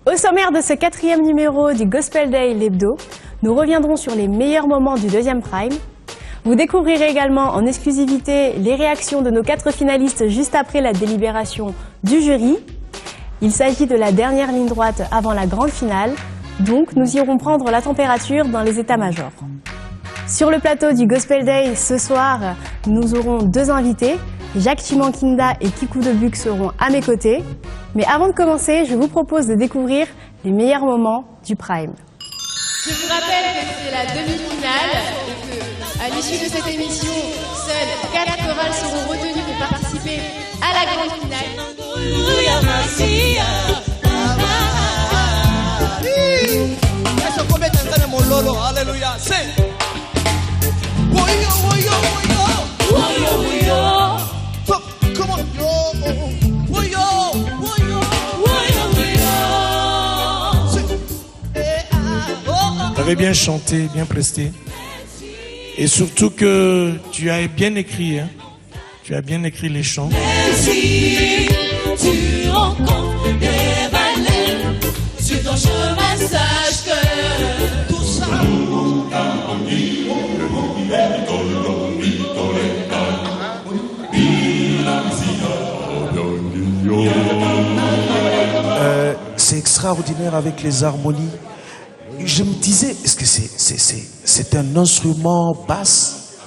Au sommaire de ce 4e numéro du Gospel Day l'hebdo, nous reviendrons sur les meilleurs moments du 2e prime. Vous découvrirez également en exclusivité les réactions de nos 4 finalistes juste après la délibération du jury. Il s'agit de la dernière ligne droite avant la grande finale, donc nous irons prendre la température dans les états-majors. Sur le plateau du Gospel Day ce soir, nous aurons 2 invités. Jacques Chimankinda et Kikou Debuc seront à mes côtés. Mais avant de commencer, je vous propose de découvrir les meilleurs moments du Prime. Je vous rappelle que c'est la demi-finale et qu'à l'issue de cette émission, seules 4 chorales seront retenues pour participer à la grande finale. Tu avais bien chanté, bien presté. Et surtout que tu as bien écrit, hein. Tu as bien écrit les chants. Si tu rencontres des baleines sur ton chemin, sache que tout ça. C'est extraordinaire avec les harmonies. Je me disais, est-ce que c'est un instrument basse?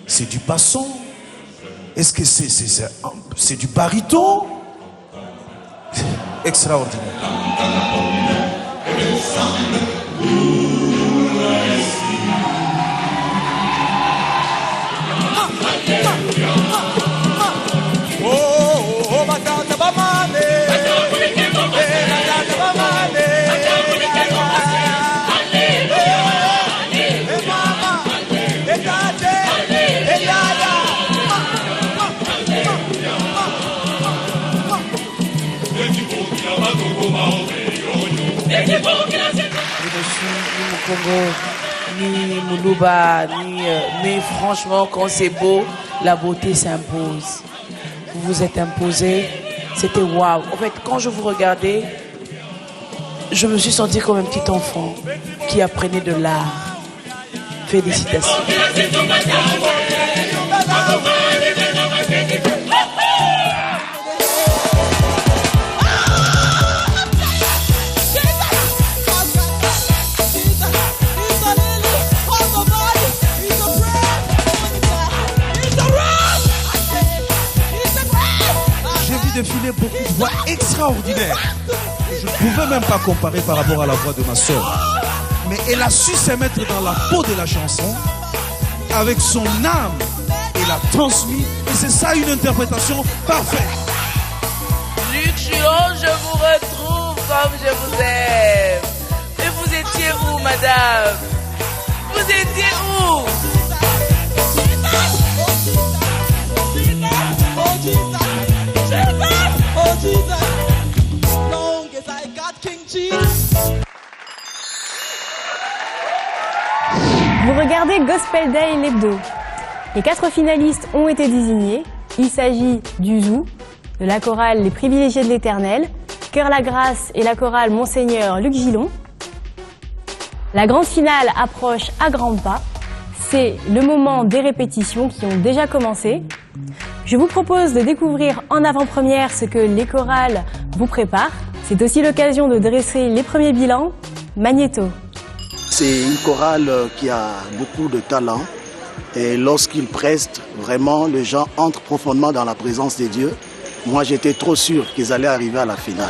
C'est du basson? Est-ce que c'est du baryton? Extraordinaire. Ni Congo, ni Moulouba, mais franchement, quand c'est beau, la beauté s'impose. Vous vous êtes imposé, c'était waouh. En fait, quand je vous regardais, je me suis sentie comme un petit enfant qui apprenait de l'art. Félicitations. Défiler beaucoup de voix extraordinaires. Je ne pouvais même pas comparer par rapport à la voix de ma soeur. Mais elle a su se mettre dans la peau de la chanson, avec son âme, et l'a transmis. Et c'est ça une interprétation parfaite. Luc Juon, je vous retrouve comme je vous aime. Et vous étiez où, madame? Vous étiez où? Vous regardez Gospel Day l'hebdo. Les 4 finalistes ont été désignés. Il s'agit du Zou, de la chorale Les Privilégiés de l'Éternel, Cœur la Grâce et la chorale Monseigneur Luc Gillon. La grande finale approche à grands pas. C'est le moment des répétitions qui ont déjà commencé. Je vous propose de découvrir en avant-première ce que les chorales vous préparent. C'est aussi l'occasion de dresser les premiers bilans. Magnéto. C'est une chorale qui a beaucoup de talent et lorsqu'ils prestent, vraiment, les gens entrent profondément dans la présence de Dieu. Moi, j'étais trop sûr qu'ils allaient arriver à la finale.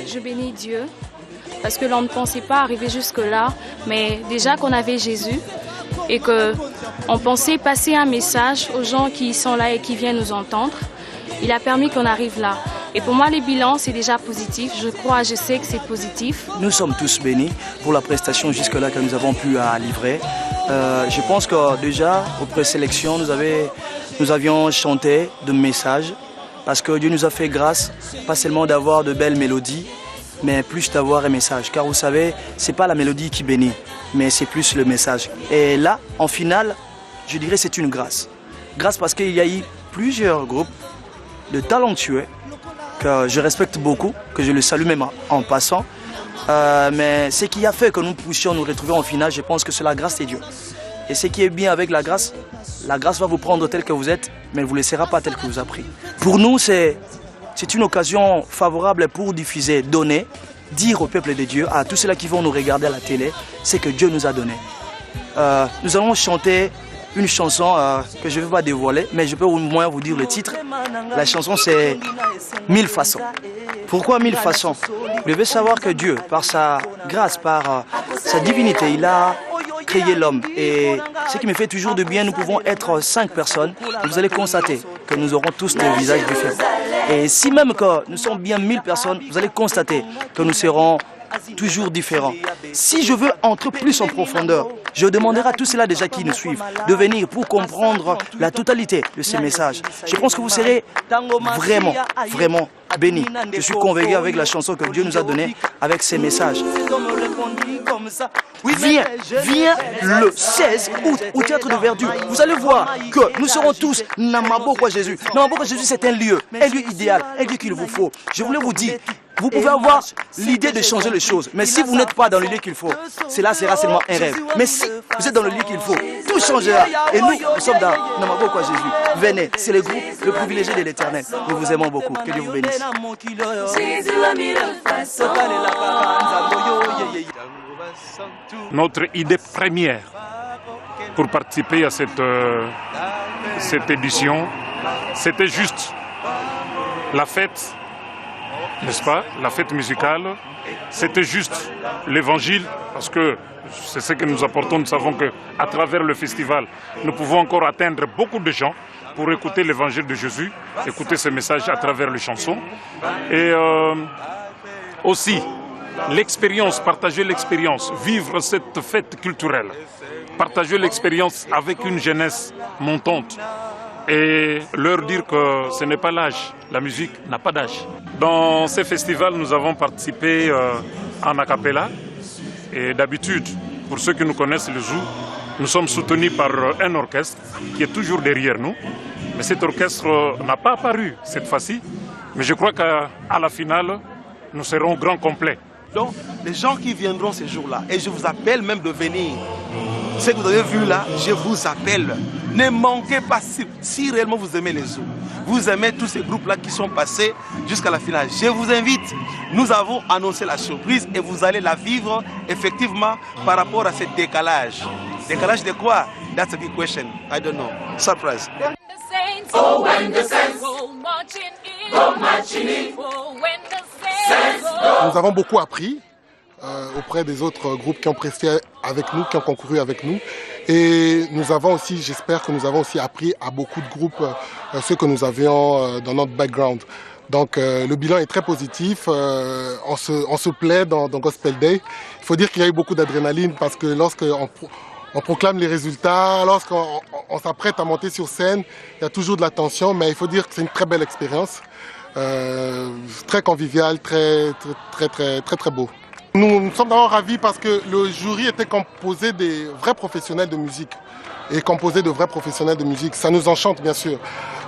Je bénis Dieu parce que l'on ne pensait pas arriver jusque-là, mais déjà qu'on avait Jésus et qu'on pensait passer un message aux gens qui sont là et qui viennent nous entendre, il a permis qu'on arrive là. Et pour moi, les bilans, c'est déjà positif. Je crois, je sais que c'est positif. Nous sommes tous bénis pour la prestation jusque-là que nous avons pu livrer. Je pense que déjà, aux présélections, nous avions chanté de messages parce que Dieu nous a fait grâce, pas seulement d'avoir de belles mélodies, mais plus d'avoir un message. Car vous savez, ce n'est pas la mélodie qui bénit, mais c'est plus le message. Et là, en finale, je dirais que c'est une grâce. Grâce parce qu'il y a eu plusieurs groupes de talentueux, que je respecte beaucoup, que je le salue même en passant. Mais ce qui a fait que nous puissions nous retrouver en finale, je pense que c'est la grâce de Dieu. Et ce qui est bien avec la grâce va vous prendre tel que vous êtes, mais elle ne vous laissera pas tel que vous a pris. Pour nous, c'est une occasion favorable pour diffuser, donner, dire au peuple de Dieu, à tous ceux-là qui vont nous regarder à la télé, c'est que Dieu nous a donné. Nous allons chanter une chanson que je ne vais pas dévoiler, mais je peux au moins vous dire le titre. La chanson, c'est 1000 façons. Pourquoi 1000 façons? Vous devez savoir que Dieu, par sa grâce, par sa divinité, il a créé l'homme. Et ce qui me fait toujours de bien, nous pouvons être 5 personnes. Et vous allez constater que nous aurons tous des visages différents. Et si même que nous sommes bien 1000 personnes, vous allez constater que nous serons toujours différents. Si je veux entrer plus en profondeur, je demanderai à tous ceux-là déjà qui nous suivent de venir pour comprendre la totalité de ces messages. Je pense que vous serez vraiment, vraiment bénis. Je suis convaincu avec la chanson que Dieu nous a donnée, avec ces messages. Viens le 16 août au Théâtre de Verdure. Vous allez voir que nous serons tous Namabokwa Jésus. Namabokwa Jésus, c'est un lieu idéal, un lieu qu'il vous faut. Je voulais vous dire, vous pouvez avoir l'idée de changer les choses, mais si vous n'êtes pas dans le lieu qu'il faut, cela sera seulement un rêve. Mais si vous êtes dans le lieu qu'il faut, tout changera. Et nous sommes dans Namabokwa Jésus. Venez, c'est le groupe, le privilégié de l'Éternel. Nous vous aimons beaucoup. Que Dieu vous bénisse. Notre idée première pour participer à cette édition, c'était juste la fête, n'est-ce pas, la fête musicale. C'était juste l'évangile, parce que c'est ce que nous apportons. Nous savons qu'à travers le festival, nous pouvons encore atteindre beaucoup de gens pour écouter l'évangile de Jésus, écouter ce message à travers les chansons. Et aussi, l'expérience, partager l'expérience, vivre cette fête culturelle, partager l'expérience avec une jeunesse montante et leur dire que ce n'est pas l'âge, la musique n'a pas d'âge. Dans ces festivals, nous avons participé en a cappella et d'habitude, pour ceux qui nous connaissent le zoo, nous sommes soutenus par un orchestre qui est toujours derrière nous. Mais cet orchestre n'a pas apparu cette fois-ci, mais je crois qu'à la finale, nous serons au grand complet. Donc, les gens qui viendront ces jours-là, et je vous appelle même de venir. Ce que vous avez vu là, je vous appelle. Ne manquez pas si réellement vous aimez les zoos. Vous aimez tous ces groupes-là qui sont passés jusqu'à la finale. Je vous invite. Nous avons annoncé la surprise et vous allez la vivre effectivement par rapport à ce décalage. Décalage de quoi? That's a big question. I don't know. Surprise. Oh, when the saints go marching in. Oh, when the saints go. Nous avons beaucoup appris auprès des autres groupes qui ont presté avec nous, qui ont concouru avec nous. Et nous avons aussi, j'espère que nous avons aussi appris à beaucoup de groupes, ceux que nous avions dans notre background. Donc le bilan est très positif, on se plaît dans Gospel Day. Il faut dire qu'il y a eu beaucoup d'adrénaline parce que lorsqu'on proclame les résultats, lorsqu'on s'apprête à monter sur scène, il y a toujours de la tension, mais il faut dire que c'est une très belle expérience, très conviviale, très beau. Nous sommes d'abord ravis parce que le jury était composé des vrais professionnels de musique. Et composé de vrais professionnels de musique. Ça nous enchante, bien sûr.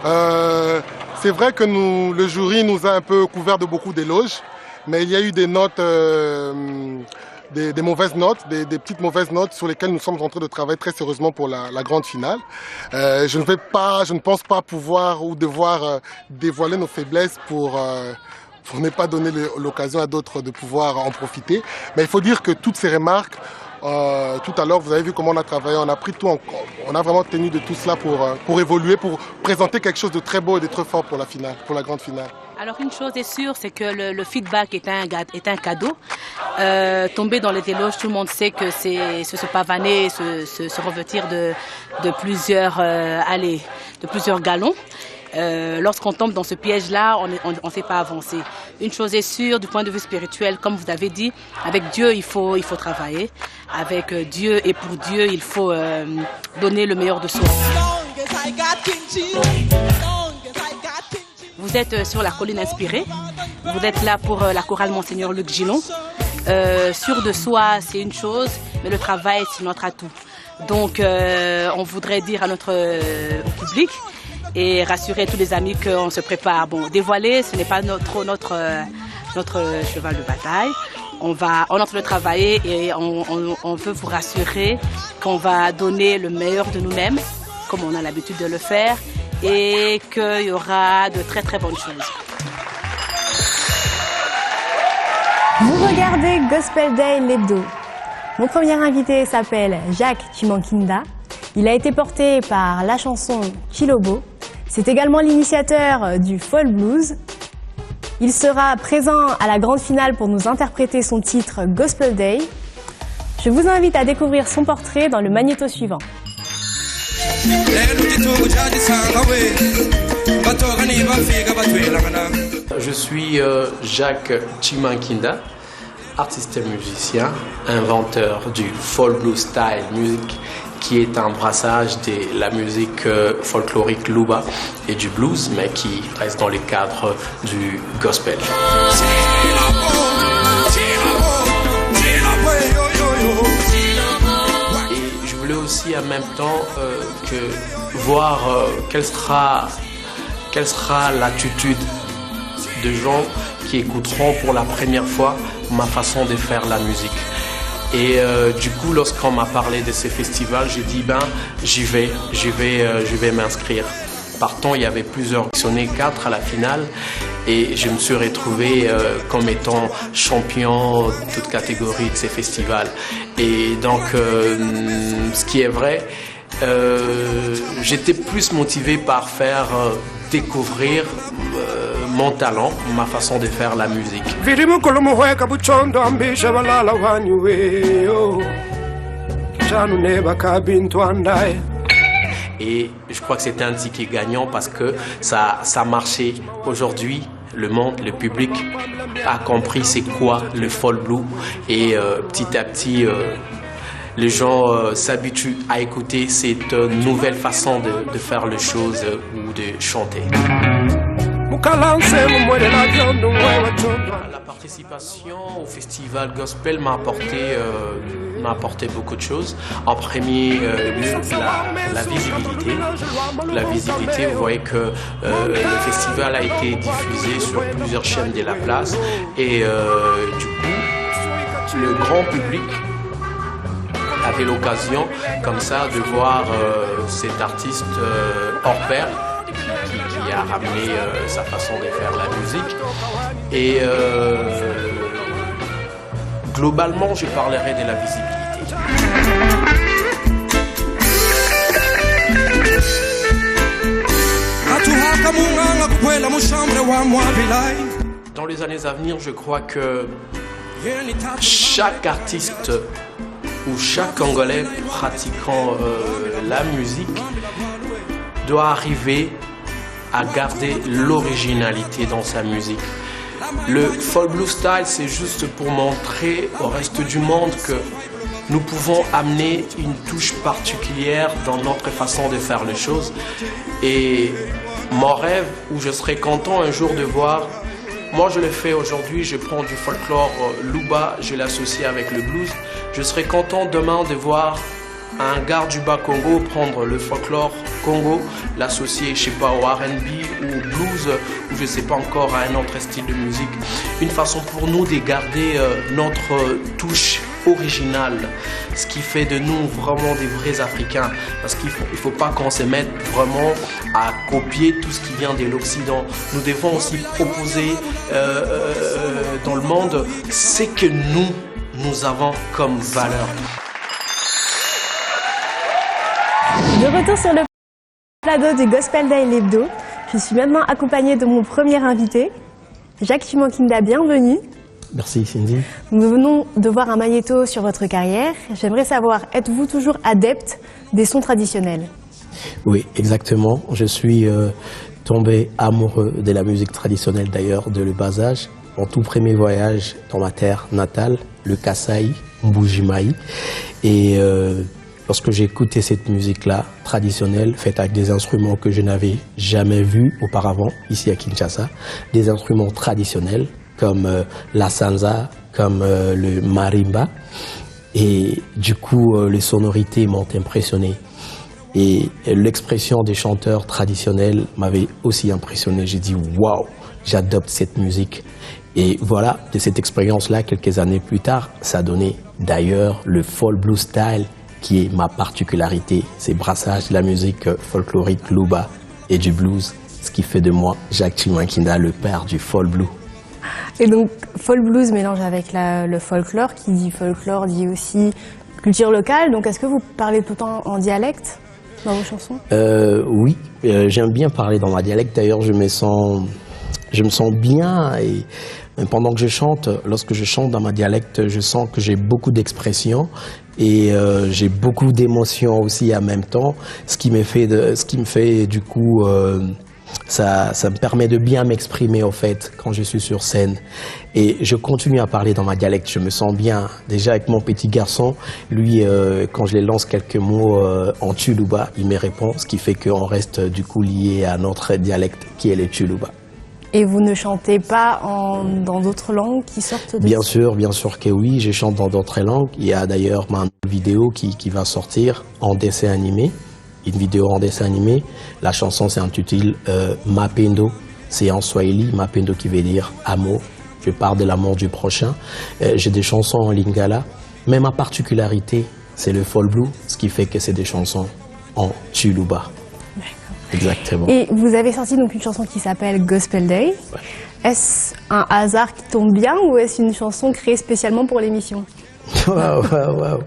C'est vrai que le jury nous a un peu couvert de beaucoup d'éloges, mais il y a eu des notes, des mauvaises notes, des petites mauvaises notes sur lesquelles nous sommes en train de travailler très sérieusement pour la grande finale. Je ne pense pas pouvoir ou devoir dévoiler nos faiblesses pour ne pas donner l'occasion à d'autres de pouvoir en profiter. Mais il faut dire que toutes ces remarques, tout à l'heure, vous avez vu comment on a travaillé, on a pris tout, on a vraiment tenu de tout cela pour évoluer, pour présenter quelque chose de très beau et de très fort pour la finale, pour la grande finale. Alors une chose est sûre, c'est que le feedback est un cadeau. Tomber dans les éloges, tout le monde sait que c'est se pavaner, se revêtir de plusieurs galons. Lorsqu'on tombe dans ce piège-là, on ne sait pas avancer. Une chose est sûre, du point de vue spirituel, comme vous avez dit, avec Dieu, il faut travailler. Avec Dieu et pour Dieu, il faut donner le meilleur de soi. Vous êtes sur la colline inspirée. Vous êtes là pour la chorale Monseigneur Luc Gillon. Sûr de soi, c'est une chose, mais le travail, c'est notre atout. Donc, on voudrait dire à notre public et rassurer tous les amis qu'on se prépare. Bon, dévoiler, ce n'est pas notre cheval de bataille. On est en train de travailler et on veut vous rassurer qu'on va donner le meilleur de nous-mêmes, comme on a l'habitude de le faire, et qu'il y aura de très très bonnes choses. Vous regardez Gospel Day l'hebdo. Mon premier invité s'appelle Jacques Chimankinda. Il a été porté par la chanson Chilobo. C'est également l'initiateur du folk blues. Il sera présent à la grande finale pour nous interpréter son titre Gospel Day. Je vous invite à découvrir son portrait dans le magnéto suivant. Je suis Jacques Chimankinda, artiste et musicien, inventeur du folk blues style music, qui est un brassage de la musique folklorique Luba et du blues, mais qui reste dans les cadres du gospel. Et je voulais aussi en même temps voir quelle sera l'attitude de gens qui écouteront pour la première fois ma façon de faire la musique. Et du coup, lorsqu'on m'a parlé de ces festivals, j'ai dit j'y vais m'inscrire. Partant, il y avait plusieurs auditionnées, 4 à la finale, et je me suis retrouvé comme étant champion toute catégorie de ces festivals. Et donc, ce qui est vrai, j'étais plus motivé par faire découvrir mon talent, ma façon de faire la musique. Et je crois que c'était un ticket gagnant parce que ça marchait. Aujourd'hui, le monde, le public a compris c'est quoi le folk blues et petit à petit les gens s'habituent à écouter cette nouvelle façon de faire les choses ou de chanter. La participation au festival gospel m'a apporté beaucoup de choses. En premier lieu, la visibilité. La visibilité, vous voyez que le festival a été diffusé sur plusieurs chaînes de la place et du coup, le grand public avait l'occasion comme ça de voir cet artiste hors pair qui a ramené sa façon de faire la musique. Et globalement, je parlerai de la visibilité. Dans les années à venir, je crois que chaque artiste ou chaque Congolais pratiquant la musique doit arriver à garder l'originalité dans sa musique. Le folk blues style, c'est juste pour montrer au reste du monde que nous pouvons amener une touche particulière dans notre façon de faire les choses. Et mon rêve, où je serais content un jour de voir, moi je le fais aujourd'hui, je prends du folklore Luba, je l'associe avec le blues. Je serais content demain de voir un gars du bas Congo prendre le folklore Congo, l'associer, je sais pas, au R&B ou au blues, ou je sais pas encore à un autre style de musique. Une façon pour nous de garder notre touche originale, ce qui fait de nous vraiment des vrais Africains, parce qu'il faut pas qu'on se mette vraiment à copier tout ce qui vient de l'Occident. Nous devons aussi proposer dans le monde ce que nous avons comme valeur. De retour sur le plateau du Gospel Day l'hebdo, je suis maintenant accompagnée de mon premier invité, Jacques Chimankinda, bienvenue. Merci Cindy. Nous venons de voir un magnéto sur votre carrière. J'aimerais savoir, êtes-vous toujours adepte des sons traditionnels? Oui, exactement. Je suis tombé amoureux de la musique traditionnelle d'ailleurs de le bas âge. Mon tout premier voyage dans ma terre natale, le Kasaï, Mbujimaï. Et lorsque j'ai écouté cette musique-là, traditionnelle, faite avec des instruments que je n'avais jamais vus auparavant, ici à Kinshasa, des instruments traditionnels comme la sanza, comme le marimba. Et du coup, les sonorités m'ont impressionné. Et l'expression des chanteurs traditionnels m'avait aussi impressionné. J'ai dit waouh, j'adopte cette musique. Et voilà, de cette expérience-là, quelques années plus tard, ça a donné d'ailleurs le folk blues style qui est ma particularité. C'est brassage de la musique folklorique Luba et du blues, ce qui fait de moi Jacques Chimankinda, le père du folk blues. Et donc, folk blues mélange avec le folklore. Qui dit folklore dit aussi culture locale. Donc, est-ce que vous parlez tout le temps en dialecte dans vos chansons? Oui, j'aime bien parler dans ma dialecte. D'ailleurs, je me sens bien. Et pendant que je chante, lorsque je chante dans ma dialecte, je sens que j'ai beaucoup d'expression et j'ai beaucoup d'émotions aussi en même temps. Ce qui me fait du coup, ça me permet de bien m'exprimer au fait quand je suis sur scène. Et je continue à parler dans ma dialecte, je me sens bien. Déjà avec mon petit garçon, lui, quand je lui lance quelques mots en Tuluba, il me répond, ce qui fait qu'on reste du coup lié à notre dialecte qui est le Tuluba. Et vous ne chantez pas dans d'autres langues qui sortent de... Bien sûr que oui, je chante dans d'autres langues. Il y a d'ailleurs ma vidéo qui va sortir en dessin animé. Une vidéo en dessin animé. La chanson s'intitule Mapendo. C'est en Swahili, Mapendo qui veut dire amour. Je parle de l'amour du prochain. J'ai des chansons en lingala. Mais ma particularité, c'est le folk blue, ce qui fait que c'est des chansons en Tuluba. Exactement. Et vous avez sorti donc une chanson qui s'appelle Gospel Day. Ouais. Est-ce un hasard qui tombe bien ou est-ce une chanson créée spécialement pour l'émission? Wow.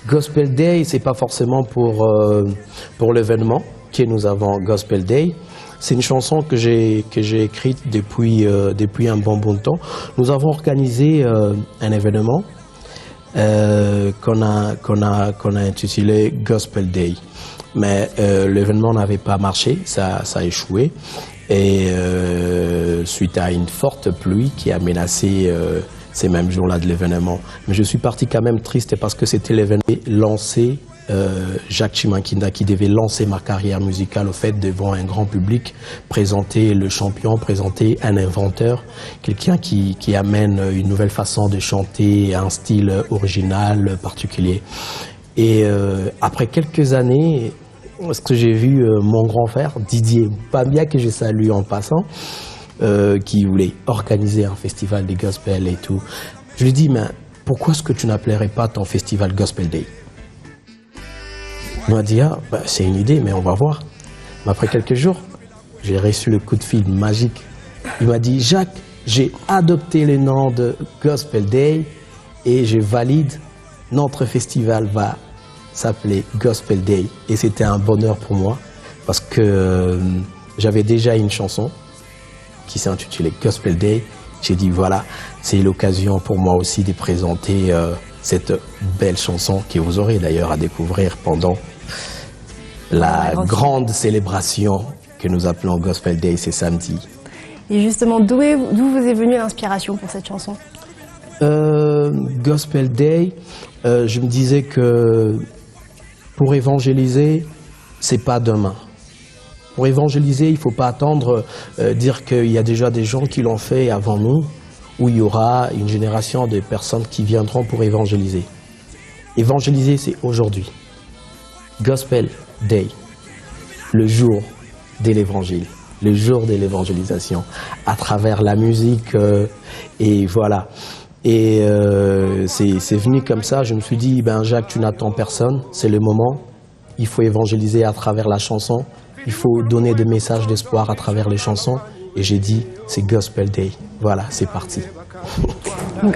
Gospel Day, c'est pas forcément pour l'événement que nous avons Gospel Day. C'est une chanson que j'ai écrite depuis un bon bout de temps. Nous avons organisé un événement qu'on a intitulé Gospel Day. Mais l'événement n'avait pas marché, ça a échoué. Et suite à une forte pluie qui a menacé ces mêmes jours-là de l'événement. Mais je suis parti quand même triste parce que c'était l'événement lancé, Jacques Chimankinda qui devait lancer ma carrière musicale au fait devant un grand public, présenter le champion, présenter un inventeur, quelqu'un qui amène une nouvelle façon de chanter, un style original, particulier. Et après quelques années, ce que j'ai vu mon grand frère, Didier Bambia, que je salue en passant, qui voulait organiser un festival de gospel et tout. Je lui ai dit, mais pourquoi est-ce que tu n'appellerais pas ton festival Gospel Day? Il m'a dit, c'est une idée, mais on va voir. Mais après quelques jours, j'ai reçu le coup de fil magique. Il m'a dit, Jacques, j'ai adopté le nom de Gospel Day et je valide, notre festival va s'appelait Gospel Day et c'était un bonheur pour moi parce que j'avais déjà une chanson qui s'intitulait Gospel Day. J'ai dit voilà, c'est l'occasion pour moi aussi de présenter cette belle chanson que vous aurez d'ailleurs à découvrir pendant la grande célébration que nous appelons Gospel Day, c'est samedi. Et justement, d'où vous est venue l'inspiration pour cette chanson? Gospel Day, je me disais que pour évangéliser, c'est pas demain. Pour évangéliser, il ne faut pas attendre, dire qu'il y a déjà des gens qui l'ont fait avant nous, où il y aura une génération de personnes qui viendront pour évangéliser. Évangéliser, c'est aujourd'hui. Gospel Day, le jour de l'évangile, le jour de l'évangélisation, à travers la musique, et voilà. Et c'est venu comme ça, je me suis dit, Jacques, tu n'attends personne, c'est le moment, il faut évangéliser à travers la chanson, il faut donner des messages d'espoir à travers les chansons, et j'ai dit, c'est Gospel Day, voilà, c'est parti.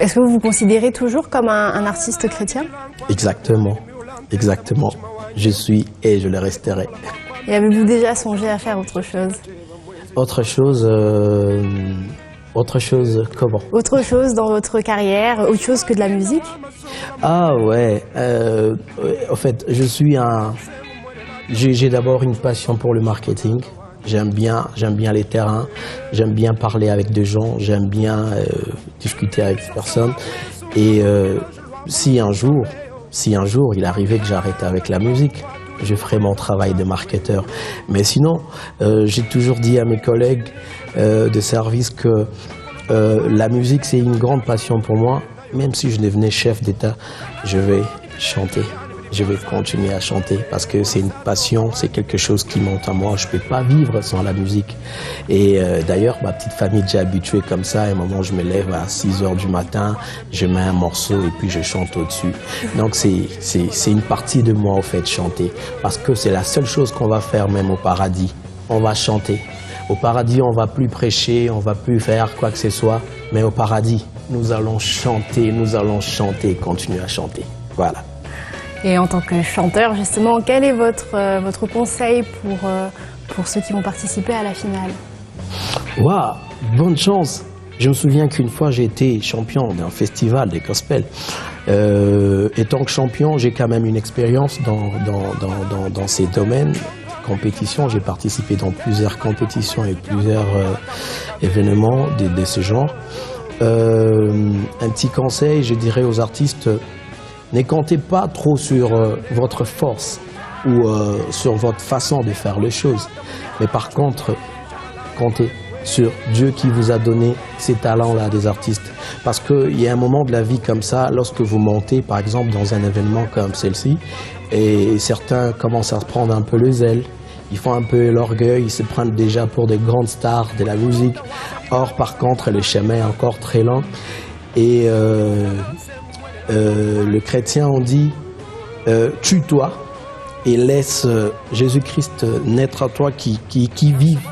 Est-ce que vous vous considérez toujours comme un artiste chrétien? Exactement, je suis et je le resterai. Et avez-vous déjà songé à faire autre chose? Autre chose comment? Autre chose dans votre carrière, autre chose que de la musique? Ah ouais, en fait, j'ai d'abord une passion pour le marketing. J'aime bien les terrains, j'aime bien parler avec des gens, j'aime bien discuter avec des personnes. Et si un jour il arrivait que j'arrête avec la musique, je ferai mon travail de marketeur. Mais sinon, j'ai toujours dit à mes collègues de service que la musique, c'est une grande passion pour moi. Même si je devenais chef d'État, je vais chanter. je vais continuer à chanter parce que c'est une passion, c'est quelque chose qui monte à moi. Je ne peux pas vivre sans la musique. Et d'ailleurs, ma petite famille est déjà habituée comme ça. À un moment, je me lève à 6 h du matin, je mets un morceau et puis je chante au-dessus. Donc c'est une partie de moi, au fait, chanter. Parce que c'est la seule chose qu'on va faire même au paradis. On va chanter. Au paradis, on ne va plus prêcher, on ne va plus faire quoi que ce soit. Mais au paradis, nous allons chanter et continuer à chanter. Voilà. Et en tant que chanteur, justement, quel est votre conseil pour ceux qui vont participer à la finale? Waouh, bonne chance! Je me souviens qu'une fois, j'ai été champion d'un festival des gospels. Et tant que champion, j'ai quand même une expérience dans ces domaines. Compétitions, j'ai participé dans plusieurs compétitions et plusieurs événements de ce genre. Un petit conseil, je dirais aux artistes, ne comptez pas trop sur votre force ou sur votre façon de faire les choses. Mais par contre, comptez sur Dieu qui vous a donné ces talents-là des artistes. Parce qu'il y a un moment de la vie comme ça, lorsque vous montez par exemple dans un événement comme celle-ci, et certains commencent à se prendre un peu les ailes, ils font un peu l'orgueil, ils se prennent déjà pour des grandes stars de la musique. Or par contre, le chemin est encore très lent. Et le chrétien, on dit, tue-toi et laisse Jésus-Christ naître à toi qui vive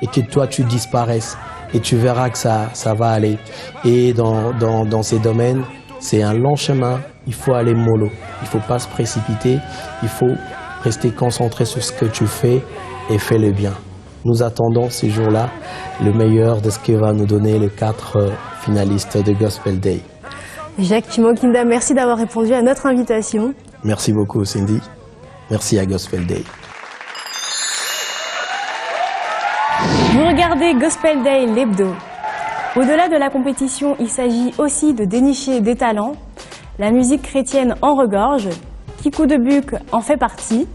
et que toi tu disparaisses. Et tu verras que ça va aller. Et dans ces domaines, c'est un long chemin, il faut aller mollo. Il ne faut pas se précipiter, il faut rester concentré sur ce que tu fais et fais-le bien. Nous attendons ces jours-là le meilleur de ce que va nous donner les 4 finalistes de Gospel Day. Jacques Chimokinda, merci d'avoir répondu à notre invitation. Merci beaucoup Cindy. Merci à Gospel Day. Vous regardez Gospel Day, l'hebdo. Au-delà de la compétition, il s'agit aussi de dénicher des talents. La musique chrétienne en regorge. Kikou Debuck en fait partie.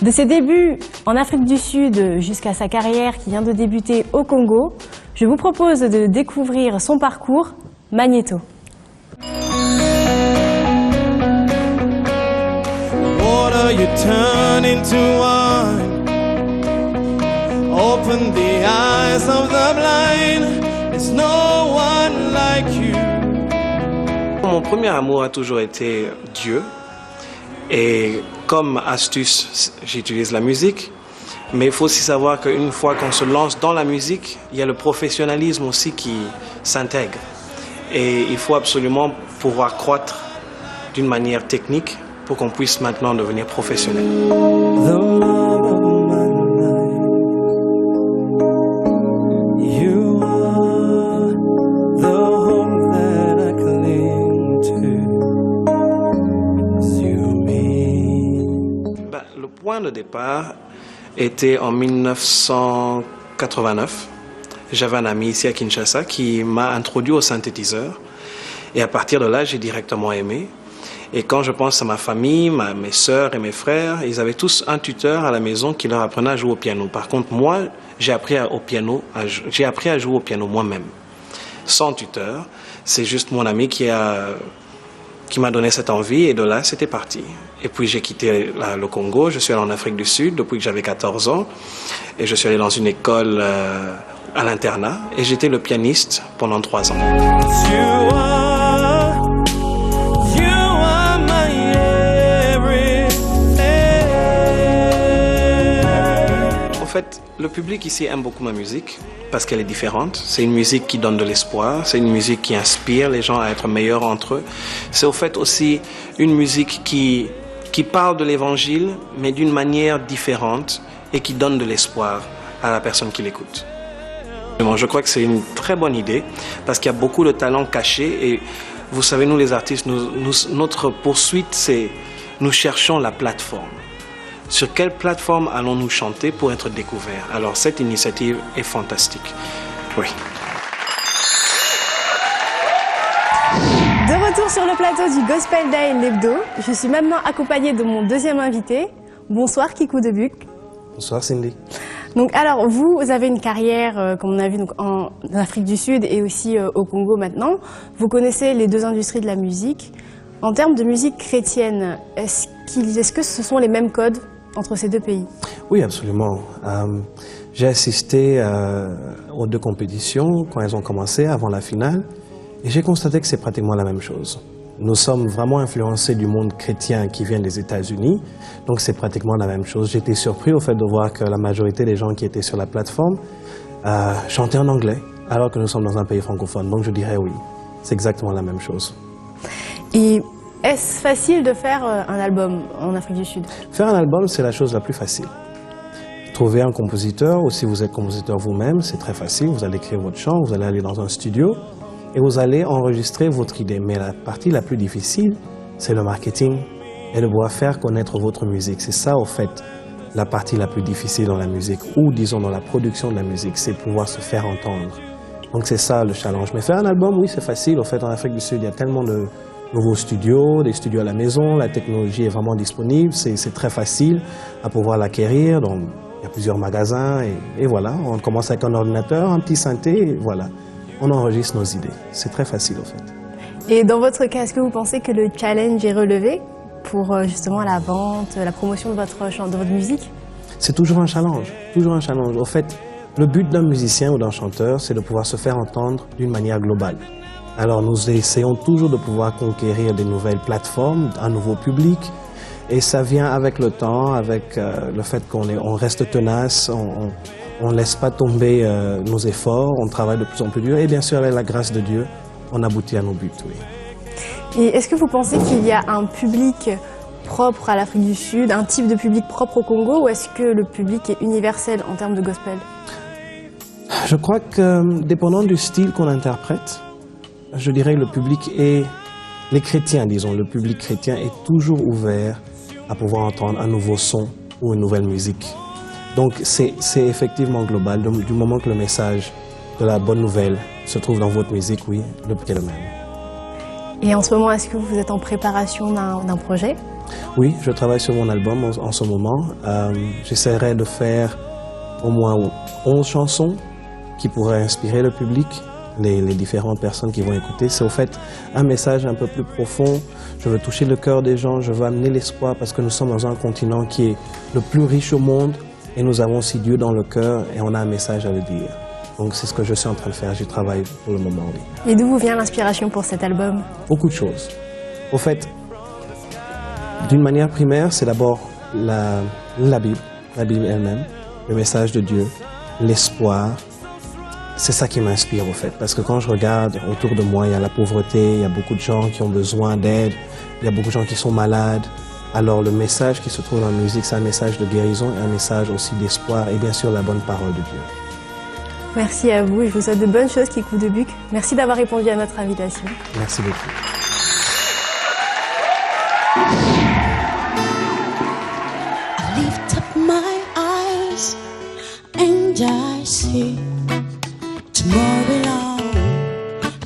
De ses débuts en Afrique du Sud jusqu'à sa carrière qui vient de débuter au Congo, je vous propose de découvrir son parcours Magnéto. Water you turn into wine. Open the eyes of the blind. There's no one like you. Mon premier amour a toujours été Dieu. Et comme astuce, j'utilise la musique. Mais il faut aussi savoir qu'une fois qu'on se lance dans la musique, il y a le professionnalisme aussi qui s'intègre. Et il faut absolument pouvoir croître d'une manière technique pour qu'on puisse maintenant devenir professionnel. Le point de départ était en 1989. J'avais un ami ici à Kinshasa qui m'a introduit au synthétiseur. Et à partir de là, j'ai directement aimé. Et quand je pense à ma famille, mes sœurs et mes frères, ils avaient tous un tuteur à la maison qui leur apprenait à jouer au piano. Par contre, moi, j'ai appris à jouer au piano moi-même, sans tuteur. C'est juste mon ami qui m'a donné cette envie et de là, c'était parti. Et puis j'ai quitté le Congo, je suis allé en Afrique du Sud depuis que j'avais 14 ans et je suis allé dans une école à l'internat et j'étais le pianiste pendant 3 ans. En fait, le public ici aime beaucoup ma musique parce qu'elle est différente. C'est une musique qui donne de l'espoir, c'est une musique qui inspire les gens à être meilleurs entre eux. C'est au fait aussi une musique qui parle de l'évangile, mais d'une manière différente et qui donne de l'espoir à la personne qui l'écoute. Je crois que c'est une très bonne idée parce qu'il y a beaucoup de talents cachés et vous savez, nous les artistes, notre poursuite, c'est nous cherchons la plateforme. Sur quelle plateforme allons-nous chanter pour être découverts? Alors cette initiative est fantastique. Oui. De retour sur le plateau du Gospel Day l'hebdo, je suis maintenant accompagnée de mon deuxième invité. Bonsoir Kikou Debuck. Bonsoir Cindy. Donc alors vous avez une carrière comme on a vu donc, en Afrique du Sud et aussi au Congo maintenant. Vous connaissez les deux industries de la musique. En termes de musique chrétienne, est-ce que ce sont les mêmes codes entre ces deux pays? Oui, absolument. J'ai assisté aux deux compétitions quand elles ont commencé, avant la finale, et j'ai constaté que c'est pratiquement la même chose. Nous sommes vraiment influencés du monde chrétien qui vient des États-Unis, donc c'est pratiquement la même chose. J'étais surpris au fait de voir que la majorité des gens qui étaient sur la plateforme chantaient en anglais, alors que nous sommes dans un pays francophone. Donc je dirais oui, c'est exactement la même chose. Et est-ce facile de faire un album en Afrique du Sud? Faire un album, c'est la chose la plus facile. Trouver un compositeur, ou si vous êtes compositeur vous-même, c'est très facile. Vous allez écrire votre chant, vous allez aller dans un studio et vous allez enregistrer votre idée. Mais la partie la plus difficile, c'est le marketing et de pouvoir faire connaître votre musique. C'est ça, au fait, la partie la plus difficile dans la musique, ou disons dans la production de la musique, c'est pouvoir se faire entendre. Donc c'est ça le challenge. Mais faire un album, oui, c'est facile. Au fait, en Afrique du Sud, il y a tellement de nouveaux studios, des studios à la maison, la technologie est vraiment disponible, c'est très facile à pouvoir l'acquérir. Donc il y a plusieurs magasins et voilà, on commence avec un ordinateur, un petit synthé, et voilà, on enregistre nos idées. C'est très facile au fait. Et dans votre cas, est-ce que vous pensez que le challenge est relevé pour justement la vente, la promotion de votre musique? C'est toujours un challenge, toujours un challenge. Au fait, le but d'un musicien ou d'un chanteur, c'est de pouvoir se faire entendre d'une manière globale. Alors nous essayons toujours de pouvoir conquérir des nouvelles plateformes, un nouveau public, et ça vient avec le temps, avec le fait qu'on reste tenace, on ne laisse pas tomber nos efforts, on travaille de plus en plus dur, et bien sûr avec la grâce de Dieu, on aboutit à nos buts, oui. Et est-ce que vous pensez qu'il y a un public propre à l'Afrique du Sud, un type de public propre au Congo, ou est-ce que le public est universel en termes de gospel? Je crois que, dépendant du style qu'on interprète, je dirais que le public est, les chrétiens disons, le public chrétien est toujours ouvert à pouvoir entendre un nouveau son ou une nouvelle musique. Donc c'est effectivement global, du moment que le message de la bonne nouvelle se trouve dans votre musique, oui, le but est le même. Et en ce moment, est-ce que vous êtes en préparation d'un projet? Oui, je travaille sur mon album en ce moment. J'essaierai de faire au moins 11 chansons qui pourraient inspirer le public, les différentes personnes qui vont écouter. C'est au fait un message un peu plus profond. Je veux toucher le cœur des gens, je veux amener l'espoir parce que nous sommes dans un continent qui est le plus riche au monde et nous avons aussi Dieu dans le cœur et on a un message à le dire. Donc c'est ce que je suis en train de faire, j'y travaille pour le moment, oui. Et d'où vous vient l'inspiration pour cet album? Beaucoup de choses. Au fait, d'une manière primaire, c'est d'abord la Bible elle-même, le message de Dieu, l'espoir. C'est ça qui m'inspire au fait, parce que quand je regarde autour de moi, il y a la pauvreté, il y a beaucoup de gens qui ont besoin d'aide, il y a beaucoup de gens qui sont malades. Alors le message qui se trouve dans la musique, c'est un message de guérison et un message aussi d'espoir et bien sûr la bonne parole de Dieu. Merci à vous et je vous souhaite de bonnes choses qui coupent de Buc. Merci d'avoir répondu à notre invitation. Merci beaucoup. I lift up my eyes and I see tomorrow belong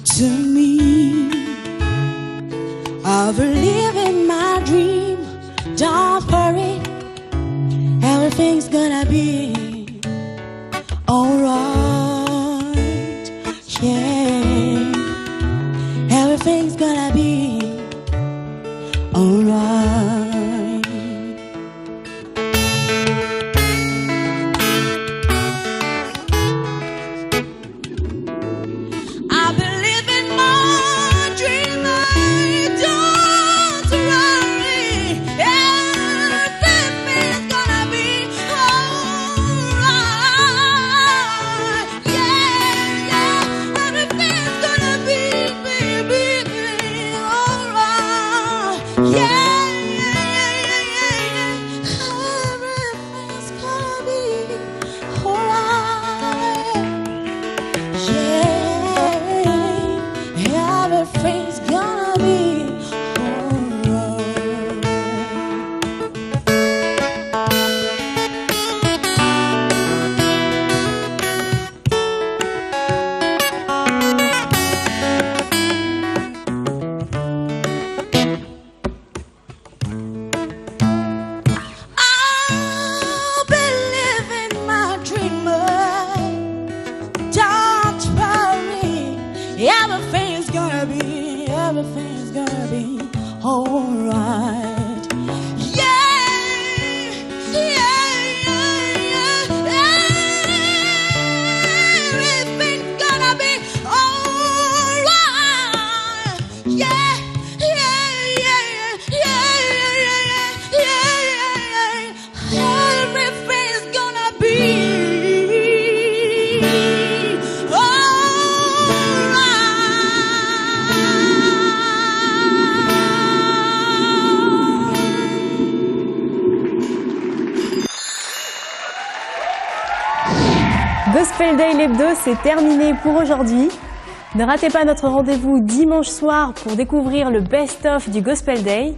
to me. I believe in my dream. Don't worry, everything's gonna be alright. Yeah, everything's gonna be alright. I believe in my dream. I don't worry, everything's gonna be alright. Yeah, yeah, everything's gonna be alright. Yeah, everything's gonna be alright. Yeah, everything's gonna be I believe in my dream. Don't worry, everything's gonna be alright. alright. Yeah, everything's gonna be alright. Yeah, everything's gonna be Gospel Day l'hebdo, c'est terminé pour aujourd'hui. Ne ratez pas notre rendez-vous dimanche soir pour découvrir le best-of du Gospel Day,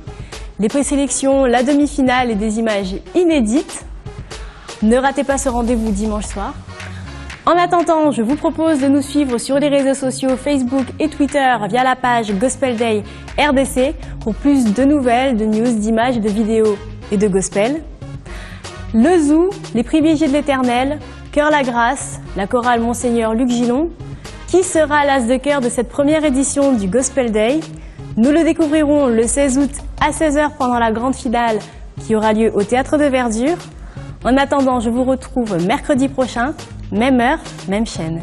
les présélections, la demi-finale et des images inédites. Ne ratez pas ce rendez-vous dimanche soir. En attendant, je vous propose de nous suivre sur les réseaux sociaux Facebook et Twitter via la page Gospel Day RDC pour plus de nouvelles, de news, d'images, de vidéos et de gospel. Le Zoo, les privilégiés de l'Éternel, Cœur la Grâce, la chorale Monseigneur Luc Gillon. Qui sera l'as de cœur de cette première édition du Gospel Day? Nous le découvrirons le 16 août à 16h pendant la grande finale qui aura lieu au Théâtre de Verdure. En attendant, je vous retrouve mercredi prochain, même heure, même chaîne.